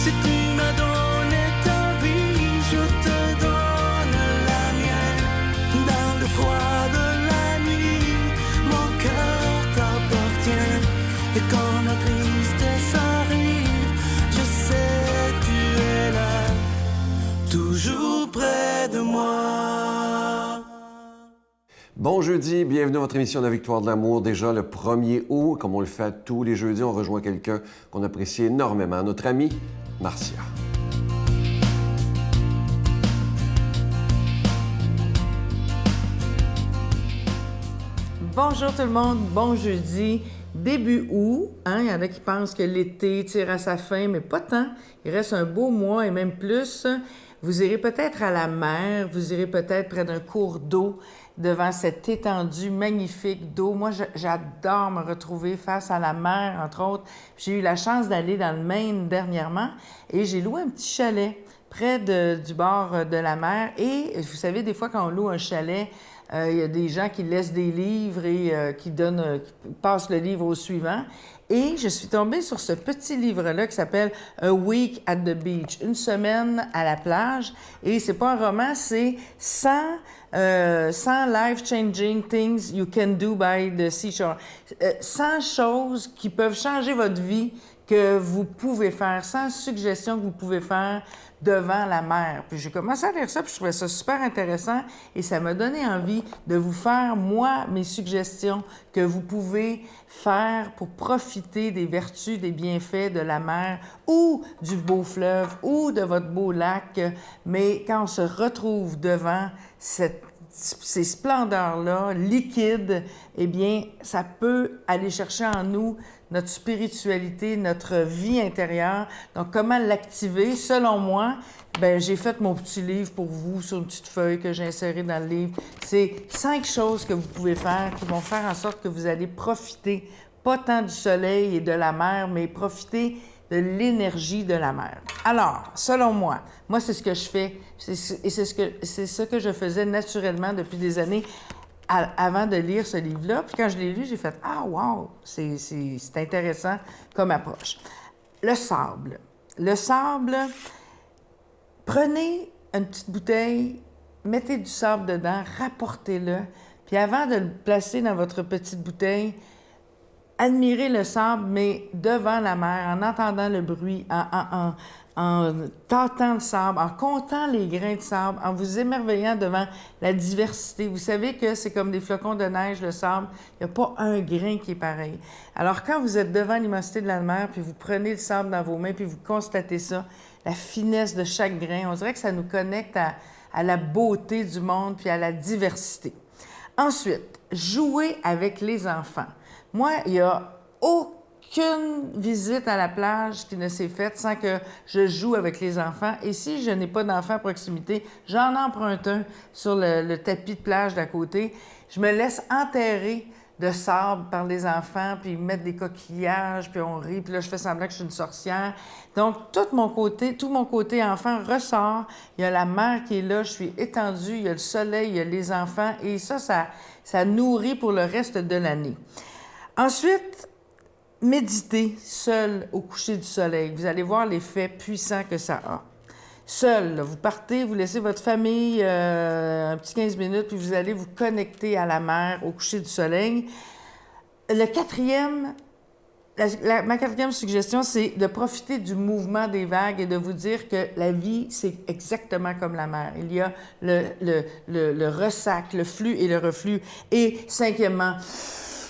Si tu m'as donné ta vie, je te donne la mienne. Dans le froid de la nuit, mon cœur t'appartient. Et quand la tristesse arrive, je sais tu es là, toujours près de moi. Bon jeudi, bienvenue à votre émission de la Victoire de l'amour. Déjà le 1er août, comme on le fait tous les jeudis, on rejoint quelqu'un qu'on apprécie énormément, notre amie Marcia. Bonjour tout le monde, bon jeudi, début août. Il y en a qui pensent que l'été tire à sa fin, mais pas tant. Il reste un beau mois et même plus. Vous irez peut-être à la mer, vous irez peut-être près d'un cours d'eau devant cette étendue magnifique d'eau. Moi, j'adore me retrouver face à la mer, entre autres. J'ai eu la chance d'aller dans le Maine dernièrement et j'ai loué un petit chalet près du bord de la mer. Et vous savez, des fois, quand on loue un chalet, il y a des gens qui laissent des livres et qui passent le livre au suivant. Et je suis tombée sur ce petit livre-là qui s'appelle « A Week at the Beach », une semaine à la plage. Et c'est pas un roman, c'est 100 life-changing things you can do by the seashore. 100 choses qui peuvent changer votre vie que vous pouvez faire, 100 suggestions que vous pouvez faire devant la mer. Puis j'ai commencé à lire ça, puis je trouvais ça super intéressant et ça m'a donné envie de vous faire, moi, mes suggestions que vous pouvez faire pour profiter des vertus, des bienfaits de la mer ou du beau fleuve ou de votre beau lac. Mais quand on se retrouve devant ces splendeurs-là, liquides, eh bien, ça peut aller chercher en nous notre spiritualité, notre vie intérieure. Donc, comment l'activer? Selon moi, j'ai fait mon petit livre pour vous sur une petite feuille que j'ai insérée dans le livre. C'est 5 choses que vous pouvez faire qui vont faire en sorte que vous allez profiter, pas tant du soleil et de la mer, mais profiter de l'énergie de la mer. Alors, selon moi, c'est ce que je fais et c'est ce que je faisais naturellement depuis des années avant de lire ce livre-là. Puis quand je l'ai lu, j'ai fait « Ah, wow! C'est intéressant comme approche. » Le sable. Le sable, prenez une petite bouteille, mettez du sable dedans, rapportez-le, puis avant de le placer dans votre petite bouteille, admirez le sable, mais devant la mer, en entendant le bruit, en tâtant le sable, en comptant les grains de sable, en vous émerveillant devant la diversité. Vous savez que c'est comme des flocons de neige, le sable. Il n'y a pas un grain qui est pareil. Alors, quand vous êtes devant l'immensité de la mer, puis vous prenez le sable dans vos mains, puis vous constatez ça, la finesse de chaque grain, on dirait que ça nous connecte à la beauté du monde, puis à la diversité. Ensuite, jouez avec les enfants. Moi, il n'y a aucune visite à la plage qui ne s'est faite sans que je joue avec les enfants. Et si je n'ai pas d'enfants à proximité, j'en emprunte un sur le tapis de plage d'à côté. Je me laisse enterrer de sable par les enfants, puis ils mettent des coquillages, puis on rit, puis là, je fais semblant que je suis une sorcière. Donc, tout mon côté enfant ressort. Il y a la mer qui est là, je suis étendue, il y a le soleil, il y a les enfants, et ça nourrit pour le reste de l'année. Ensuite, méditez seul au coucher du soleil. Vous allez voir l'effet puissant que ça a. Seul, là, vous partez, vous laissez votre famille un petit 15 minutes, puis vous allez vous connecter à la mer au coucher du soleil. Ma quatrième suggestion, c'est de profiter du mouvement des vagues et de vous dire que la vie, c'est exactement comme la mer. Il y a le ressac, le flux et le reflux. Et cinquièmement,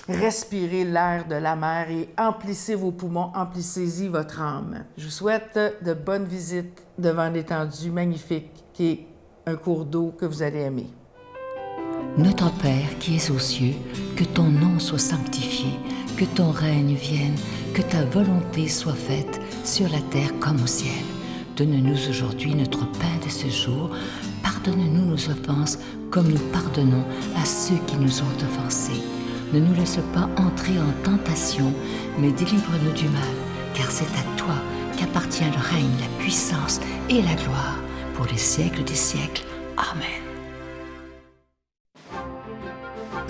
respirez l'air de la mer et emplissez vos poumons, emplissez-y votre âme. Je vous souhaite de bonnes visites devant l'étendue magnifique qui est un cours d'eau que vous allez aimer. Notre Père qui es aux cieux, que ton nom soit sanctifié, que ton règne vienne, que ta volonté soit faite sur la terre comme au ciel. Donne-nous aujourd'hui notre pain de ce jour. Pardonne-nous nos offenses comme nous pardonnons à ceux qui nous ont offensés. Ne nous laisse pas entrer en tentation, mais délivre-nous du mal, car c'est à toi qu'appartient le règne, la puissance et la gloire, pour les siècles des siècles. Amen.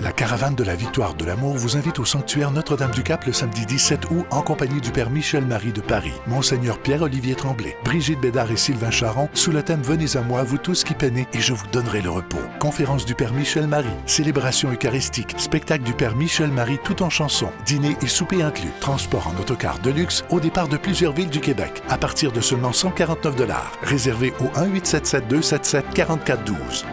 La caravane de la Victoire de l'amour vous invite au sanctuaire Notre-Dame-du-Cap le samedi 17 août en compagnie du Père Michel-Marie de Paris, Monseigneur Pierre-Olivier Tremblay, Brigitte Bédard et Sylvain Charon sous le thème « Venez à moi, vous tous qui peinez, et je vous donnerai le repos ». Conférence du Père Michel-Marie, célébration eucharistique, spectacle du Père Michel-Marie tout en chansons, dîner et souper inclus, transport en autocar de luxe au départ de plusieurs villes du Québec à partir de seulement 149 $. Réservé au 1-877-277-4412.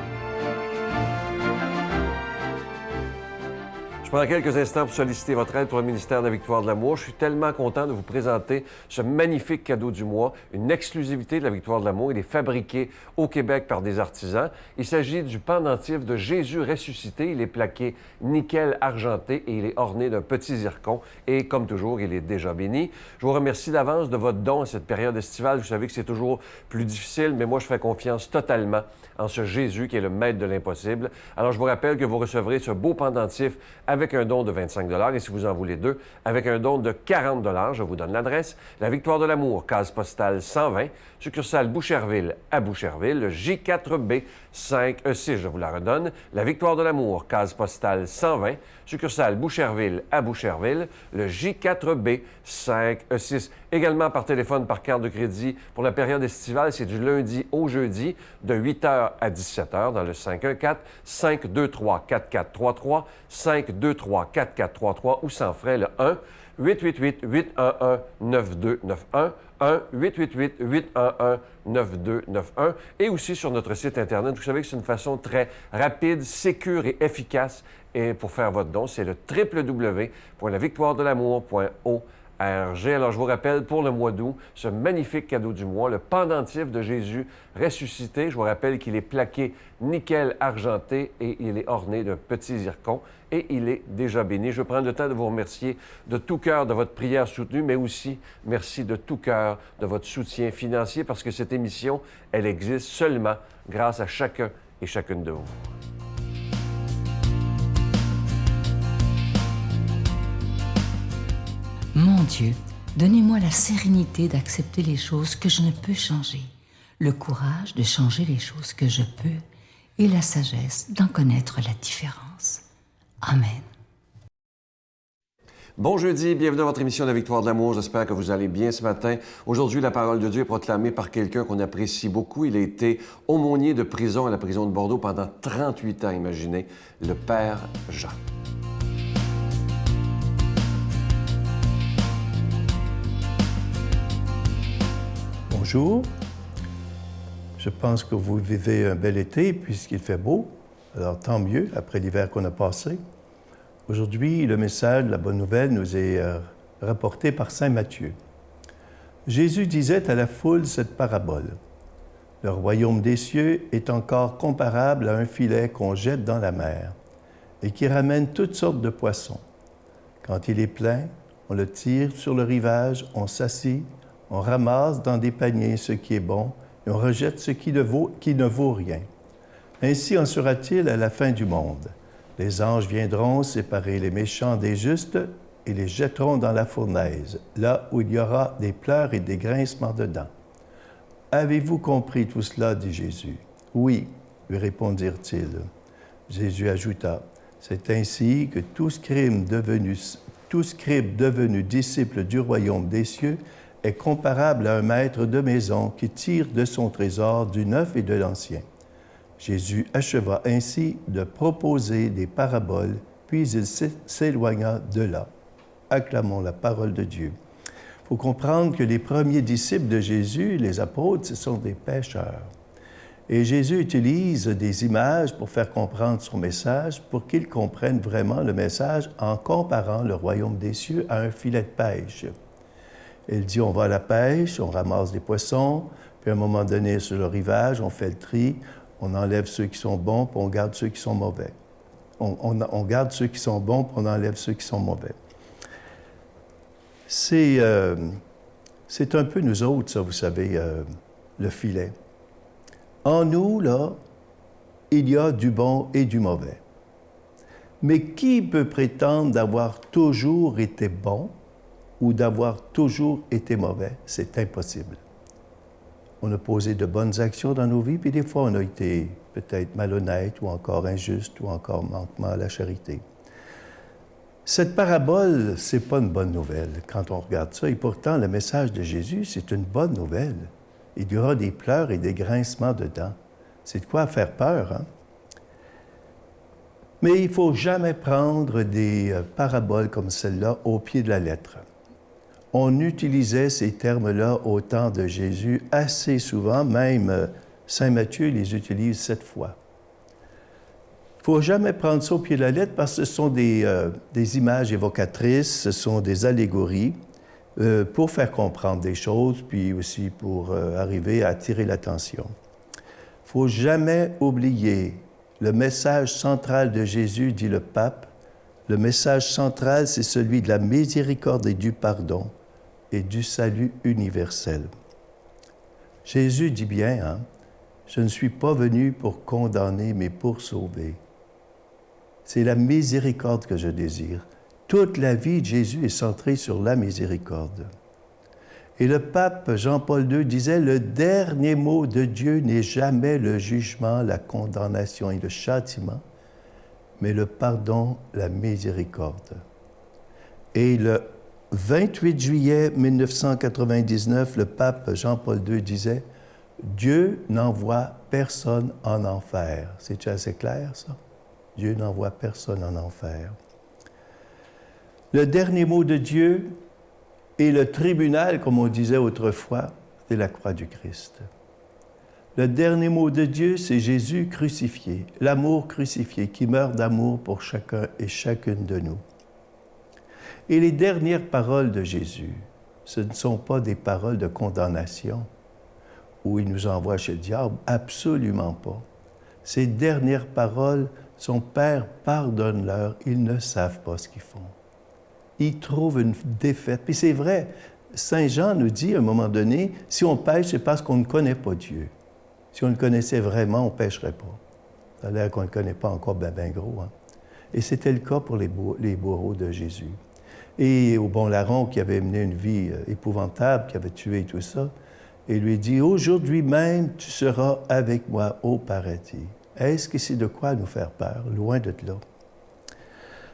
Je prends quelques instants pour solliciter votre aide pour le ministère de la Victoire de l'amour. Je suis tellement content de vous présenter ce magnifique cadeau du mois, une exclusivité de la Victoire de l'amour. Il est fabriqué au Québec par des artisans. Il s'agit du pendentif de Jésus ressuscité. Il est plaqué nickel argenté et il est orné d'un petit zircon. Et comme toujours, il est déjà béni. Je vous remercie d'avance de votre don à cette période estivale. Vous savez que c'est toujours plus difficile, mais moi, je fais confiance totalement en ce Jésus qui est le maître de l'impossible. Alors, je vous rappelle que vous recevrez ce beau pendentif avec un don de 25 $ et si vous en voulez deux, avec un don de 40 $. Je vous donne l'adresse. La Victoire de l'amour, case postale 120, succursale Boucherville à Boucherville, le J4B 5E6. Je vous la redonne. La Victoire de l'amour, case postale 120, succursale Boucherville à Boucherville, le J4B 5E6. Également par téléphone, par carte de crédit pour la période estivale, c'est du lundi au jeudi de 8h à 17h dans le 514-523-4433, 523-4433 ou sans frais le 1-888-811-9291, 1-888-811-9291 et aussi sur notre site Internet. Vous savez que c'est une façon très rapide, sécure et efficace et pour faire votre don, c'est le www.lavictoiredelamour.org. Alors, je vous rappelle, pour le mois d'août, ce magnifique cadeau du mois, le pendentif de Jésus ressuscité. Je vous rappelle qu'il est plaqué nickel argenté et il est orné d'un petit zircon et il est déjà béni. Je veux prendre le temps de vous remercier de tout cœur de votre prière soutenue, mais aussi merci de tout cœur de votre soutien financier parce que cette émission, elle existe seulement grâce à chacun et chacune de vous. Mon Dieu, donnez-moi la sérénité d'accepter les choses que je ne peux changer, le courage de changer les choses que je peux et la sagesse d'en connaître la différence. Amen. Bon jeudi, bienvenue à votre émission de la Victoire de l'amour. J'espère que vous allez bien ce matin. Aujourd'hui, la parole de Dieu est proclamée par quelqu'un qu'on apprécie beaucoup. Il a été aumônier de prison à la prison de Bordeaux pendant 38 ans, imaginez, le Père Jean. Bonjour. Je pense que vous vivez un bel été puisqu'il fait beau. Alors tant mieux après l'hiver qu'on a passé. Aujourd'hui, le message, la bonne nouvelle, nous est rapporté par saint Matthieu. Jésus disait à la foule cette parabole. Le royaume des cieux est encore comparable à un filet qu'on jette dans la mer et qui ramène toutes sortes de poissons. Quand il est plein, on le tire sur le rivage, on s'assit, on ramasse dans des paniers ce qui est bon et on rejette ce qui ne vaut rien. Ainsi en sera-t-il à la fin du monde. Les anges viendront séparer les méchants des justes et les jetteront dans la fournaise, là où il y aura des pleurs et des grincements de dents. « Avez-vous compris tout cela ?» dit Jésus. « Oui, lui répondirent-ils. » Jésus ajouta, « C'est ainsi que tout scribe devenu disciple du royaume des cieux est comparable à un maître de maison qui tire de son trésor du neuf et de l'ancien. » Jésus acheva ainsi de proposer des paraboles, puis il s'éloigna de là. Acclamons la parole de Dieu. Il faut comprendre que les premiers disciples de Jésus, les apôtres, ce sont des pêcheurs. Et Jésus utilise des images pour faire comprendre son message, pour qu'ils comprennent vraiment le message en comparant le royaume des cieux à un filet de pêche. Il dit, on va à la pêche, on ramasse des poissons, puis à un moment donné, sur le rivage, on fait le tri, on enlève ceux qui sont bons, puis on garde ceux qui sont mauvais. On garde ceux qui sont bons, puis on enlève ceux qui sont mauvais. C'est un peu nous autres, ça, vous savez, le filet. En nous, là, il y a du bon et du mauvais. Mais qui peut prétendre d'avoir toujours été bon ou d'avoir toujours été mauvais? C'est impossible. On a posé de bonnes actions dans nos vies, puis des fois, on a été peut-être malhonnête ou encore injuste ou encore manquement à la charité. Cette parabole, c'est pas une bonne nouvelle quand on regarde ça. Et pourtant, le message de Jésus, c'est une bonne nouvelle. Il y aura des pleurs et des grincements de dents. C'est de quoi faire peur, hein? Mais il ne faut jamais prendre des paraboles comme celle-là au pied de la lettre. On utilisait ces termes-là au temps de Jésus assez souvent, même Saint Matthieu les utilise 7 fois. Il ne faut jamais prendre ça au pied de la lettre parce que ce sont des images évocatrices, ce sont des allégories pour faire comprendre des choses, puis aussi pour arriver à attirer l'attention. Il ne faut jamais oublier le message central de Jésus, dit le pape. Le message central, c'est celui de la miséricorde et du pardon et du salut universel. Jésus dit bien, hein, « Je ne suis pas venu pour condamner, mais pour sauver. » C'est la miséricorde que je désire. Toute la vie de Jésus est centrée sur la miséricorde. Et le pape Jean-Paul II disait, « Le dernier mot de Dieu n'est jamais le jugement, la condamnation et le châtiment, mais le pardon, la miséricorde. » Et le 28 juillet 1999, le pape Jean-Paul II disait, « Dieu n'envoie personne en enfer. » C'est-tu assez clair, ça? Dieu n'envoie personne en enfer. Le dernier mot de Dieu et le tribunal, comme on disait autrefois, c'est la croix du Christ. Le dernier mot de Dieu, c'est Jésus crucifié, l'amour crucifié, qui meurt d'amour pour chacun et chacune de nous. Et les dernières paroles de Jésus, ce ne sont pas des paroles de condamnation, où il nous envoie chez le diable, absolument pas. Ces dernières paroles, son Père, pardonne-leur, ils ne savent pas ce qu'ils font. Ils trouvent une défaite. Puis c'est vrai, Saint Jean nous dit à un moment donné, si on pêche, c'est parce qu'on ne connaît pas Dieu. Si on le connaissait vraiment, on ne pêcherait pas. Ça a l'air qu'on ne le connaît pas encore bien gros. Hein? Et c'était le cas pour les bourreaux de Jésus. Et au bon larron qui avait mené une vie épouvantable, qui avait tué tout ça, il lui dit, « Aujourd'hui même, tu seras avec moi au paradis. » Est-ce que c'est de quoi nous faire peur? Loin de là.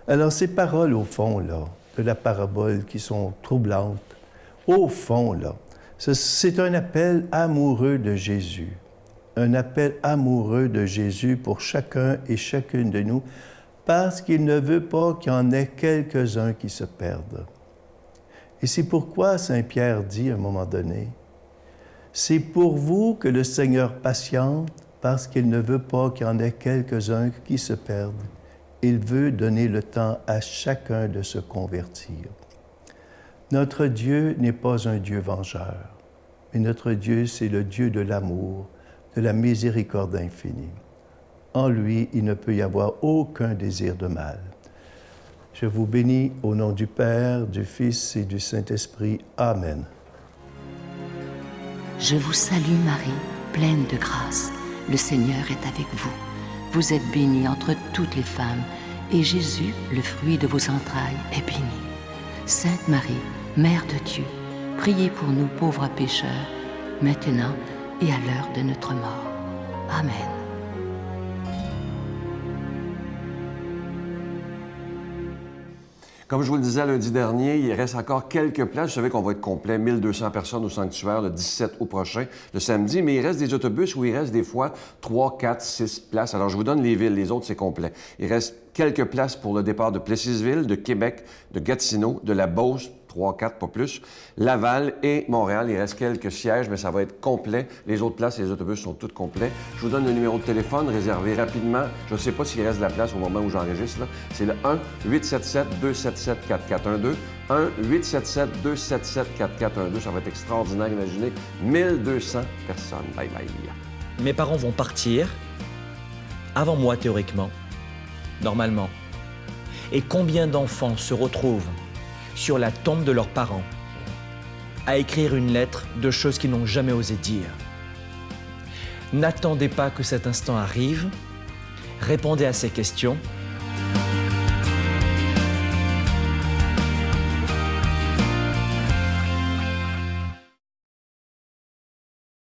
Alors, ces paroles, au fond, là, de la parabole qui sont troublantes, au fond, là, c'est un appel amoureux de Jésus. Un appel amoureux de Jésus pour chacun et chacune de nous, parce qu'il ne veut pas qu'il y en ait quelques-uns qui se perdent. Et c'est pourquoi Saint Pierre dit à un moment donné, « C'est pour vous que le Seigneur patiente, parce qu'il ne veut pas qu'il y en ait quelques-uns qui se perdent. Il veut donner le temps à chacun de se convertir. » Notre Dieu n'est pas un Dieu vengeur, mais notre Dieu, c'est le Dieu de l'amour, de la miséricorde infinie. En lui, il ne peut y avoir aucun désir de mal. Je vous bénis au nom du Père, du Fils et du Saint-Esprit. Amen. Je vous salue Marie, pleine de grâce. Le Seigneur est avec vous. Vous êtes bénie entre toutes les femmes, et Jésus, le fruit de vos entrailles, est béni. Sainte Marie, Mère de Dieu, priez pour nous pauvres pécheurs, maintenant et à l'heure de notre mort. Amen. Comme je vous le disais lundi dernier, il reste encore quelques places. Vous savez qu'on va être complet, 1200 personnes au sanctuaire le 17 août prochain, le samedi, mais il reste des autobus où il reste des fois 3, 4, 6 places. Alors, je vous donne les villes, les autres, c'est complet. Il reste quelques places pour le départ de Plessisville, de Québec, de Gatineau, de la Beauce, 3, 4, pas plus, Laval et Montréal. Il reste quelques sièges, mais ça va être complet. Les autres places, les autobus sont toutes complets. Je vous donne le numéro de téléphone, réservé rapidement. Je ne sais pas s'il reste de la place au moment où j'enregistre. C'est le 1-877-277-4412. 1-877-277-4412. Ça va être extraordinaire, imaginez. 1200 personnes. Bye bye. Mes parents vont partir avant moi, théoriquement, normalement. Et combien d'enfants se retrouvent sur la tombe de leurs parents, à écrire une lettre de choses qu'ils n'ont jamais osé dire. N'attendez pas que cet instant arrive, répondez à ces questions,